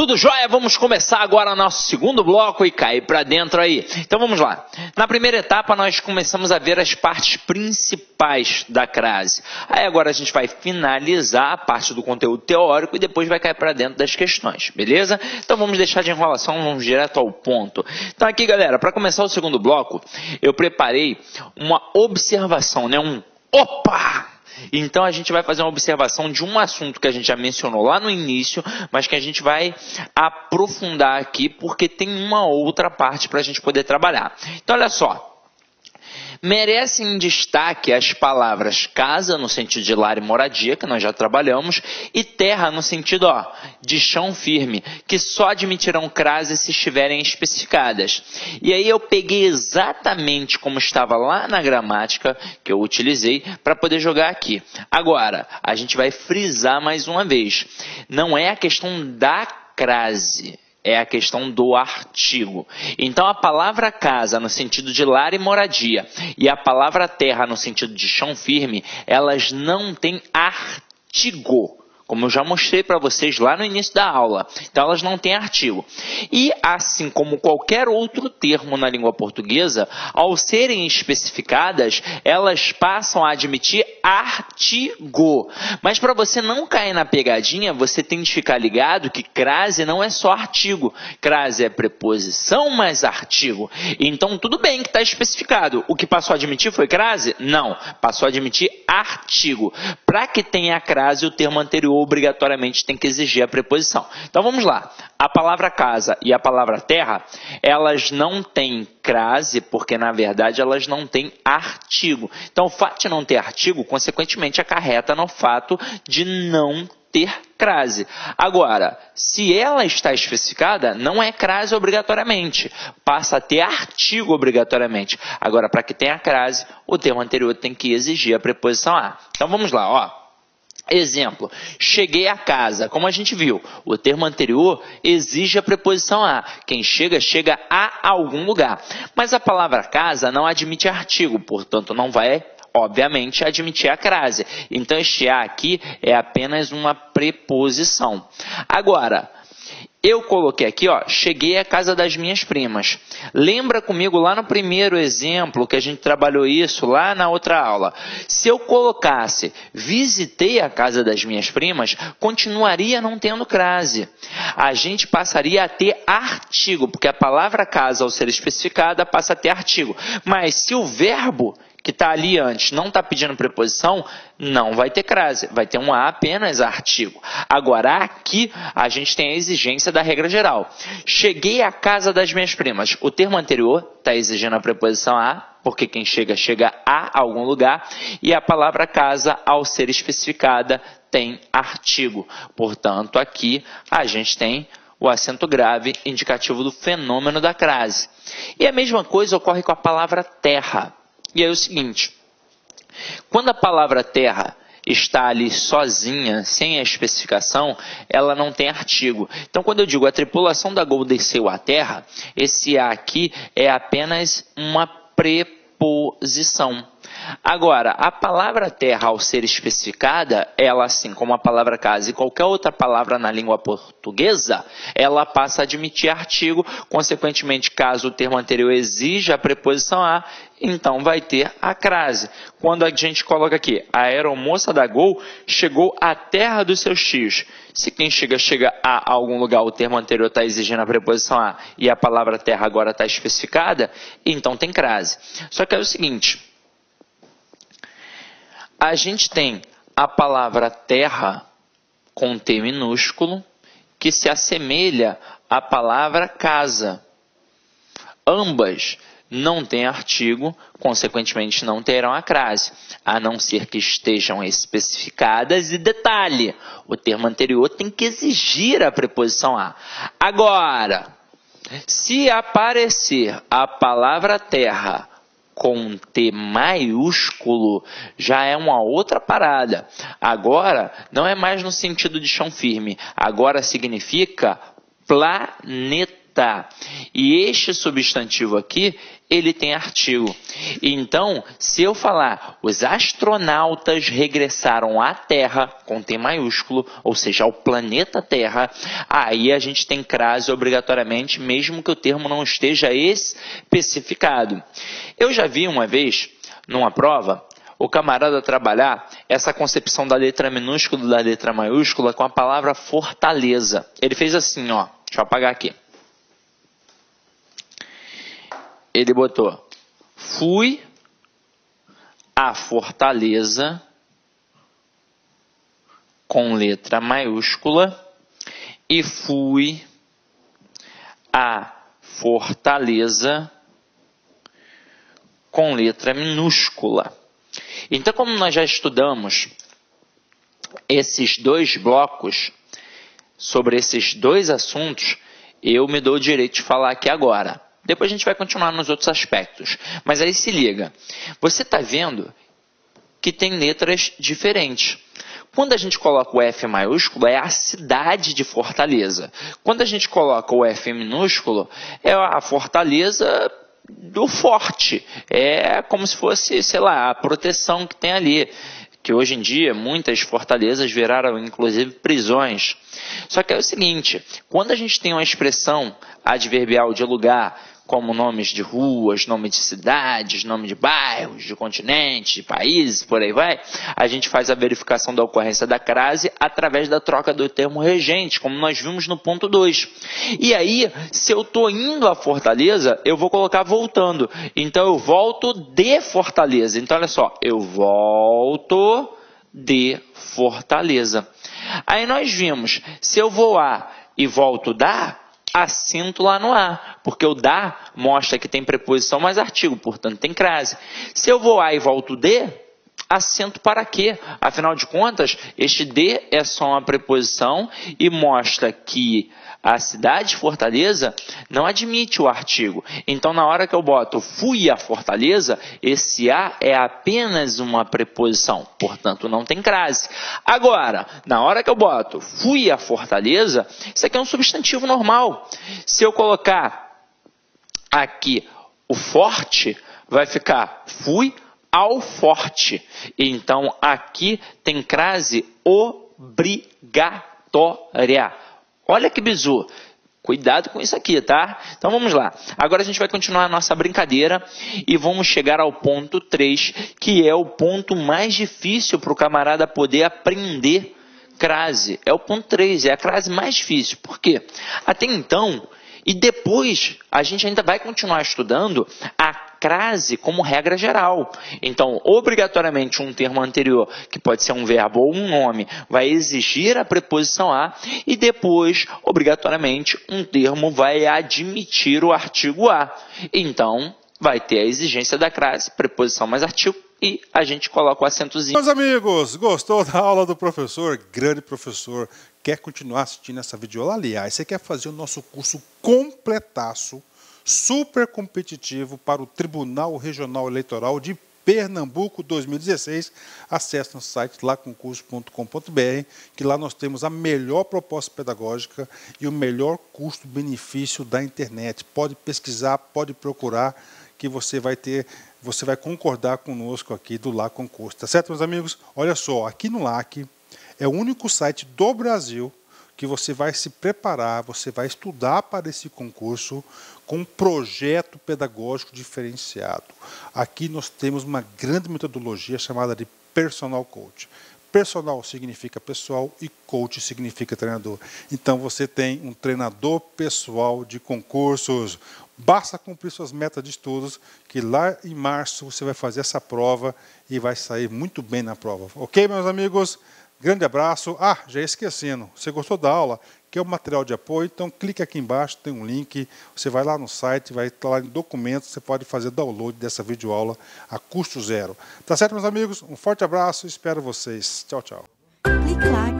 Tudo jóia? Vamos começar agora o nosso segundo bloco e cair para dentro aí. Então vamos lá. Na primeira etapa nós começamos a ver as partes principais da crase. Aí agora a gente vai finalizar a parte do conteúdo teórico e depois vai cair para dentro das questões, beleza? Então vamos deixar de enrolação, vamos direto ao ponto. Então aqui galera, para começar o segundo bloco, eu preparei uma observação, né? Opa! Então a gente vai fazer uma observação de um assunto que a gente já mencionou lá no início, mas que a gente vai aprofundar aqui porque tem uma outra parte para a gente poder trabalhar. Então olha só. Merecem destaque as palavras casa, no sentido de lar e moradia, que nós já trabalhamos, e terra, no sentido de chão firme, que só admitirão crase se estiverem especificadas. E aí eu peguei exatamente como estava lá na gramática, que eu utilizei, para poder jogar aqui. Agora, a gente vai frisar mais uma vez. Não é a questão da crase. É a questão do artigo. Então, a palavra casa, no sentido de lar e moradia, e a palavra terra, no sentido de chão firme, elas não têm artigo. Como eu já mostrei para vocês lá no início da aula. Então, elas não têm artigo. E, assim como qualquer outro termo na língua portuguesa, ao serem especificadas, elas passam a admitir artigo. Mas para você não cair na pegadinha, você tem de ficar ligado que crase não é só artigo. Crase é preposição mais artigo. Então, tudo bem que está especificado. O que passou a admitir foi crase? Não. Passou a admitir artigo. Para que tenha crase, o termo anterior obrigatoriamente tem que exigir a preposição. Então vamos lá. A palavra casa e a palavra terra, elas não têm crase porque na verdade elas não têm artigo. Então o fato de não ter artigo, consequentemente acarreta no fato de não ter crase. Agora, se ela está especificada, não é crase obrigatoriamente, passa a ter artigo obrigatoriamente. Agora, para que tenha crase, o termo anterior tem que exigir a preposição a. Então vamos lá, Exemplo, cheguei a casa. Como a gente viu, o termo anterior exige a preposição a. Quem chega, chega a algum lugar. Mas a palavra casa não admite artigo, portanto não vai, obviamente, admitir a crase. Então este a aqui é apenas uma preposição. Agora, eu coloquei aqui, cheguei à casa das minhas primas. Lembra comigo lá no primeiro exemplo que a gente trabalhou isso lá na outra aula. Se eu colocasse visitei a casa das minhas primas, continuaria não tendo crase. A gente passaria a ter artigo, porque a palavra casa, ao ser especificada, passa a ter artigo. Mas se o verbo que está ali antes não está pedindo preposição, não vai ter crase, vai ter um a apenas artigo. Agora aqui a gente tem a exigência da regra geral. Cheguei à casa das minhas primas. O termo anterior está exigindo a preposição a, porque quem chega, chega a algum lugar. E a palavra casa, ao ser especificada, tem artigo. Portanto, aqui a gente tem o acento grave indicativo do fenômeno da crase. E a mesma coisa ocorre com a palavra terra. E aí é o seguinte, quando a palavra terra está ali sozinha, sem a especificação, ela não tem artigo. Então, quando eu digo a tripulação da Gol desceu à terra, esse a aqui é apenas uma preposição. Agora, a palavra terra, ao ser especificada, ela, assim como a palavra casa e qualquer outra palavra na língua portuguesa, ela passa a admitir artigo, consequentemente, caso o termo anterior exija a preposição a, então vai ter a crase. Quando a gente coloca aqui, a aeromoça da Gol chegou à terra dos seus tios. Se quem chega, chega a algum lugar, o termo anterior está exigindo a preposição a e a palavra terra agora está especificada, então tem crase. Só que é o seguinte, a gente tem a palavra terra com T minúsculo que se assemelha à palavra casa. Ambas não têm artigo, consequentemente não terão a crase, a não ser que estejam especificadas. E detalhe, o termo anterior tem que exigir a preposição a. Agora, se aparecer a palavra terra com T maiúsculo, já é uma outra parada. Agora, não é mais no sentido de chão firme. Agora significa planeta. E este substantivo aqui, ele tem artigo. Então, se eu falar, os astronautas regressaram à Terra, com T maiúsculo, ou seja, ao planeta Terra, aí a gente tem crase obrigatoriamente, mesmo que o termo não esteja especificado. Eu já vi uma vez, numa prova, o camarada trabalhar essa concepção da letra minúscula e da letra maiúscula com a palavra fortaleza. Ele fez assim, ó, deixa eu apagar aqui. Ele botou, fui à Fortaleza com letra maiúscula e fui à Fortaleza com letra minúscula. Então, como nós já estudamos esses dois blocos, sobre esses dois assuntos, eu me dou o direito de falar aqui agora. Depois a gente vai continuar nos outros aspectos. Mas aí se liga, você está vendo que tem letras diferentes. Quando a gente coloca o F maiúsculo, é a cidade de Fortaleza. Quando a gente coloca o F minúsculo, é a Fortaleza do forte. É como se fosse, sei lá, a proteção que tem ali. Que hoje em dia muitas fortalezas viraram inclusive prisões. Só que é o seguinte, quando a gente tem uma expressão adverbial de lugar, como nomes de ruas, nome de cidades, nome de bairros, de continentes, de países, por aí vai, a gente faz a verificação da ocorrência da crase através da troca do termo regente, como nós vimos no ponto 2. E aí, se eu estou indo à Fortaleza, eu vou colocar voltando. Então, eu volto de Fortaleza. Então, olha só, eu volto de Fortaleza. Aí nós vimos, se eu vou a e volto da, acento lá no A, porque o da mostra que tem preposição mais artigo, portanto tem crase. Se eu vou a e volto de, acento para quê? Afinal de contas, este de é só uma preposição e mostra que a cidade de Fortaleza não admite o artigo. Então, na hora que eu boto fui à Fortaleza, esse a é apenas uma preposição, portanto não tem crase. Agora, na hora que eu boto fui à Fortaleza, isso aqui é um substantivo normal. Se eu colocar aqui o forte, vai ficar fui ao forte. Então, aqui tem crase obrigatória. Olha que bizu. Cuidado com isso aqui, tá? Então vamos lá. Agora a gente vai continuar a nossa brincadeira e vamos chegar ao ponto 3, que é o ponto mais difícil para o camarada poder aprender crase. É o ponto 3, é a crase mais difícil. Por quê? Até então, e depois a gente ainda vai continuar estudando a crase como regra geral. Então, obrigatoriamente, um termo anterior, que pode ser um verbo ou um nome, vai exigir a preposição a, e depois, obrigatoriamente, um termo vai admitir o artigo a. Então, vai ter a exigência da crase, preposição mais artigo, e a gente coloca o acentozinho. Meus amigos, gostou da aula do professor? Grande professor. Quer continuar assistindo essa videoaula? Aliás, você quer fazer o nosso curso completaço, super competitivo para o Tribunal Regional Eleitoral de Pernambuco 2016, acesse no site laconcurso.com.br, que lá nós temos a melhor proposta pedagógica e o melhor custo-benefício da internet. Pode pesquisar, pode procurar, que você vai concordar conosco aqui do LAC Concurso. Tá certo, meus amigos? Olha só, aqui no LAC é o único site do Brasil que você vai se preparar, você vai estudar para esse concurso com um projeto pedagógico diferenciado. Aqui nós temos uma grande metodologia chamada de Personal Coach. Personal significa pessoal e coach significa treinador. Então você tem um treinador pessoal de concursos. Basta cumprir suas metas de estudos, que lá em março você vai fazer essa prova e vai sair muito bem na prova. Ok, meus amigos? Grande abraço. Ah, já esquecendo, você gostou da aula? Quer o material de apoio? Então clique aqui embaixo, tem um link, você vai lá no site, vai estar lá em documentos, você pode fazer download dessa videoaula a custo zero. Tá certo, meus amigos? Um forte abraço, espero vocês. Tchau, tchau. Clique lá.